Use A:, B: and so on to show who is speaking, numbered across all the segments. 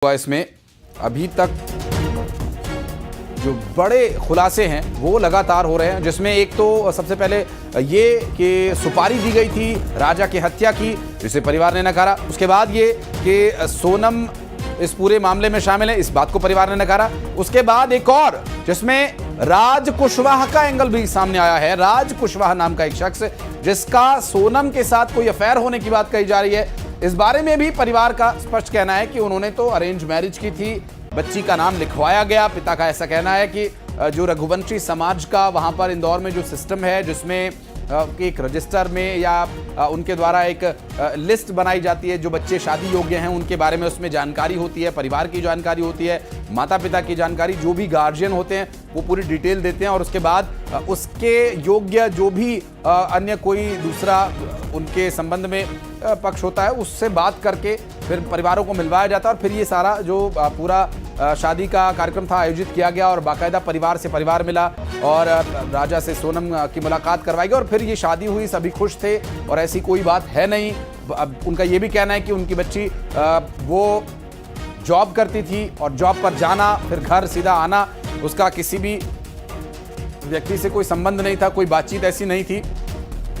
A: इसमें अभी तक जो बड़े खुलासे हैं वो लगातार हो रहे हैं, जिसमें एक तो सबसे पहले ये कि सुपारी दी गई थी राजा की हत्या की, जिसे परिवार ने नकारा। उसके बाद ये कि सोनम इस पूरे मामले में शामिल है, इस बात को परिवार ने नकारा। उसके बाद एक और जिसमें राज कुशवाहा का एंगल भी सामने आया है। राज कुशवाहा नाम का एक शख्स जिसका सोनम के साथ कोई अफेयर होने की बात कही जा रही है, इस बारे में भी परिवार का स्पष्ट कहना है कि उन्होंने तो अरेंज मैरिज की थी, बच्ची का नाम लिखवाया गया। पिता का ऐसा कहना है कि जो रघुवंशी समाज का वहां पर इंदौर में जो सिस्टम है, जिसमें एक रजिस्टर में या उनके द्वारा एक लिस्ट बनाई जाती है, जो बच्चे शादी योग्य हैं उनके बारे में उसमें जानकारी होती है, परिवार की जानकारी होती है, माता पिता की जानकारी, जो भी गार्जियन होते हैं वो पूरी डिटेल देते हैं और उसके बाद उसके योग्य जो भी अन्य कोई दूसरा उनके संबंध में पक्ष होता है उससे बात करके फिर परिवारों को मिलवाया जाता है और फिर ये सारा जो पूरा शादी का कार्यक्रम था आयोजित किया गया और बाकायदा परिवार से परिवार मिला और राजा से सोनम की मुलाकात करवाई गई और फिर ये शादी हुई। सभी खुश थे और ऐसी कोई बात है नहीं। अब उनका ये भी कहना है कि उनकी बच्ची वो जॉब करती थी और जॉब पर जाना फिर घर सीधा आना, उसका किसी भी व्यक्ति से कोई संबंध नहीं था, कोई बातचीत ऐसी नहीं थी।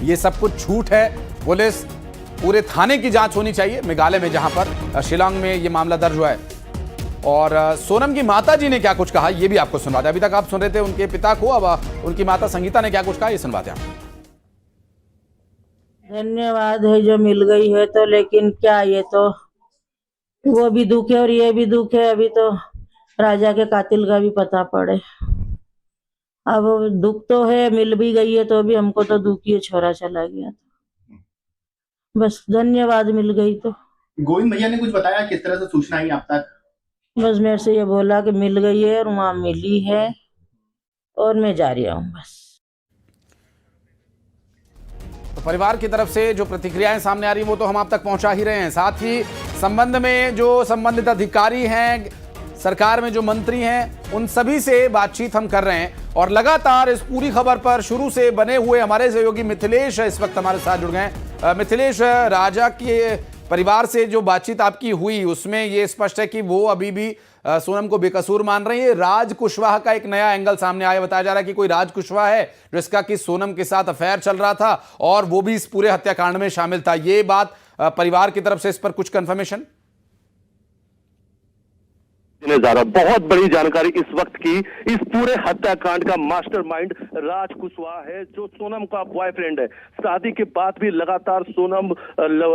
A: ये सब कुछ झूठ है। पुलिस पूरे थाने की जांच होनी चाहिए मेघालय में, जहां पर शिलांग में ये मामला दर्ज हुआ है। और सोनम की माता जी ने क्या कुछ कहा ये भी आपको सुनवाते हैं। अभी तक आप सुन रहे थे उनके पिता को, अब उनकी माता संगीता ने क्या कुछ कहा ये सुनवाते हैं।
B: धन्यवाद है जो मिल गई है, तो लेकिन क्या ये तो वो भी दुख है और ये भी दुख है। अभी तो राजा के कातिल का भी पता पड़े। अब दुख तो है, मिल भी गई है तो भी हमको तो दुख ही है, छोरा चला गया तो बस धन्यवाद मिल गई तो।
C: गोविंद भैया ने कुछ बताया किस तरह से सूचना आई आप तक?
B: बस मेरे से ये बोला कि मिल गई है और वहां मिली है और मैं जा रही हूँ बस।
A: तो परिवार की तरफ से जो प्रतिक्रियाएं सामने आ रही हैं वो तो हम आप तक पहुंचा ही रहे हैं। साथ ही संबंध में जो संबंधित अधिकारी हैं, सरकार में जो मंत्री हैं, उन सभी से बातचीत हम कर रहे हैं और लगातार इस पूरी खबर पर शुरू से बने हुए हमारे सहयोगी मिथिलेश इस वक्त हमारे साथ जुड़ गए। मिथिलेश, राजा के परिवार से जो बातचीत आपकी हुई उसमें ये स्पष्ट है कि वो अभी भी सोनम को बेकसूर मान रही है। राज कुशवाहा का एक नया एंगल सामने आया, बताया जा रहा है कि कोई राज कुशवाहा है जिसका कि सोनम के साथ अफेयर चल रहा था और वो भी इस पूरे हत्याकांड में शामिल था। ये बात परिवार की तरफ से इस पर कुछ कंफर्मेशन?
D: ज्यादा बहुत बड़ी जानकारी इस वक्त की, इस पूरे हत्याकांड का मास्टरमाइंड राज कुशवाहा है, जो सोनम का बॉयफ्रेंड है। शादी के बाद भी लगातार सोनम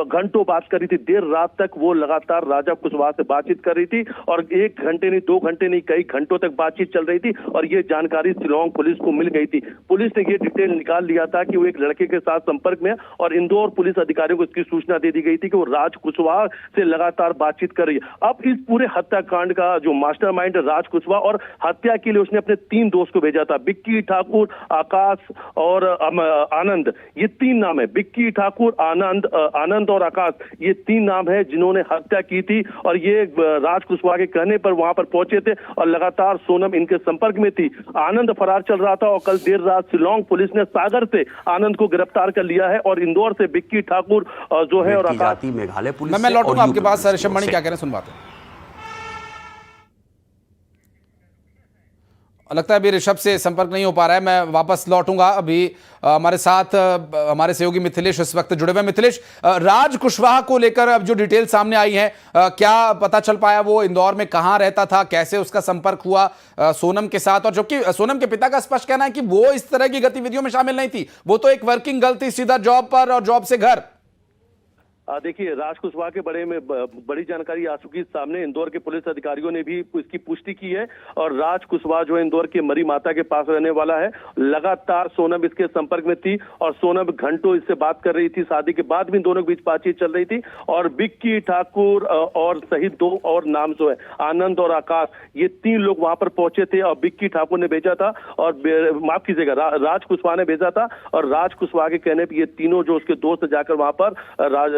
D: घंटों बात कर रही थी, देर रात तक वो लगातार राजा कुशवाहा से बातचीत कर रही थी और 1 घंटे नहीं, 2 घंटे नहीं, कई घंटों तक बातचीत चल रही थी और ये जानकारी शिलांग पुलिस को मिल गई थी। पुलिस ने ये डिटेल निकाल लिया था कि वो एक लड़के के साथ संपर्क में और इंदौर पुलिस अधिकारियों को इसकी सूचना दे दी गई थी कि वो राज कुशवाहा से लगातार बातचीत कर रही है। अब इस पूरे हत्याकांड का जो मास्टरमाइंड राज कुशवाहा और हत्या के लिए उसने अपने 3 दोस्त को भेजा था, बिक्की ठाकुर, आकाश और आनंद। ये 3 नाम है, बिक्की ठाकुर, आनंद और आकाश, ये 3 नाम है जिन्होंने हत्या की थी और ये राज कुशवाहा के कहने पर वहां पर पहुंचे थे और लगातार सोनम इनके संपर्क में थी। आनंद फरार चल रहा था और कल देर रात शिलांग पुलिस ने सागर से आनंद को गिरफ्तार कर लिया है और इंदौर से बिक्की ठाकुर जो है और आकाश।
A: मेघालय पुलिस मैं लौटूंगा आपके पास। ऋषभ मणि क्या कह रहे हैं, सुनवाते हैं। लगता है अभी ऋषभ से संपर्क नहीं हो पा रहा है, मैं वापस लौटूंगा। अभी हमारे साथ हमारे सहयोगी मिथिलेश इस वक्त जुड़े हुए हैं। मिथिलेश, राज कुशवाहा को लेकर अब जो डिटेल सामने आई है, क्या पता चल पाया वो इंदौर में कहां रहता था, कैसे उसका संपर्क हुआ सोनम के साथ? और जबकि सोनम के पिता का स्पष्ट कहना है कि वो इस तरह की गतिविधियों में शामिल नहीं थी, वो तो एक वर्किंग गर्ल थी, सीधा जॉब पर और जॉब से घर।
D: देखिए, राज कुशवाहा के बारे में बड़ी जानकारी आ चुकी है सामने। इंदौर के पुलिस अधिकारियों ने भी इसकी पुष्टि की है और राज कुशवाहा जो है इंदौर के मरी माता के पास रहने वाला है। लगातार सोनम इसके संपर्क में थी और सोनम घंटों इससे बात कर रही थी। शादी के बाद भी दोनों के बीच बातचीत चल रही थी और बिक्की ठाकुर और सहित 2 और नाम जो है आनंद और आकाश, ये 3 लोग वहां पर पहुंचे थे और बिक्की ठाकुर ने भेजा था और माफ कीजिएगा राज कुशवाहा ने भेजा था और राज कुशवाहा के कहने पर ये तीनों जो उसके दोस्त जाकर वहां पर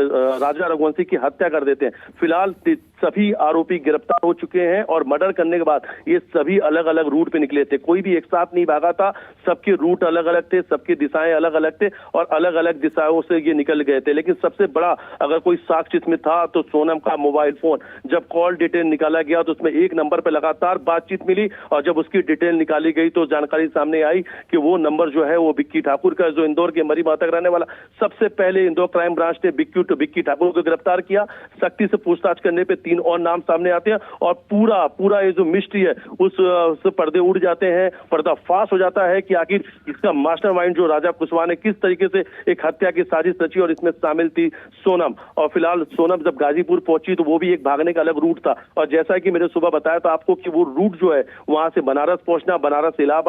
D: राजा रघुवंशी की हत्या कर देते हैं। फिलहाल सभी आरोपी गिरफ्तार हो चुके हैं और मर्डर करने के बाद ये सभी अलग अलग रूट पे निकले थे। कोई भी एक साथ नहीं भागा था, सबके रूट अलग अलग थे, सबकी दिशाएं अलग अलग थे और अलग अलग दिशाओं से ये निकल गए थे। लेकिन सबसे बड़ा अगर कोई साक्ष्य इसमें था तो सोनम का मोबाइल फोन। जब कॉल डिटेल निकाला गया तो उसमें एक नंबर पर लगातार बातचीत मिली और जब उसकी डिटेल निकाली गई तो जानकारी सामने आई कि वो नंबर जो है वो विक्की ठाकुर का, जो इंदौर के मरी माता का रहने वाला। सबसे पहले इंदौर क्राइम ब्रांच ने विक्की ठाकुर को गिरफ्तार किया। सख्ती से पूछताछ करने पे 3 और नाम सामने आते हैं और पूरा ये जो मिस्ट्री है उस पर्दे उड़ जाते हैं, पर्दाफाश हो जाता है कि आखिर इसका मास्टरमाइंड जो राजा कुशवाहा ने किस तरीके से एक हत्या की साजिश रची और इसमें शामिल थी सोनम। और फिलहाल सोनम जब गाजीपुर पहुंची तो वो भी एक भागने का अलग रूट था और जैसा कि मैंने सुबह बताया था आपको कि वो रूट जो है वहां से बनारस पहुंचना, बनारस इलाहाबाद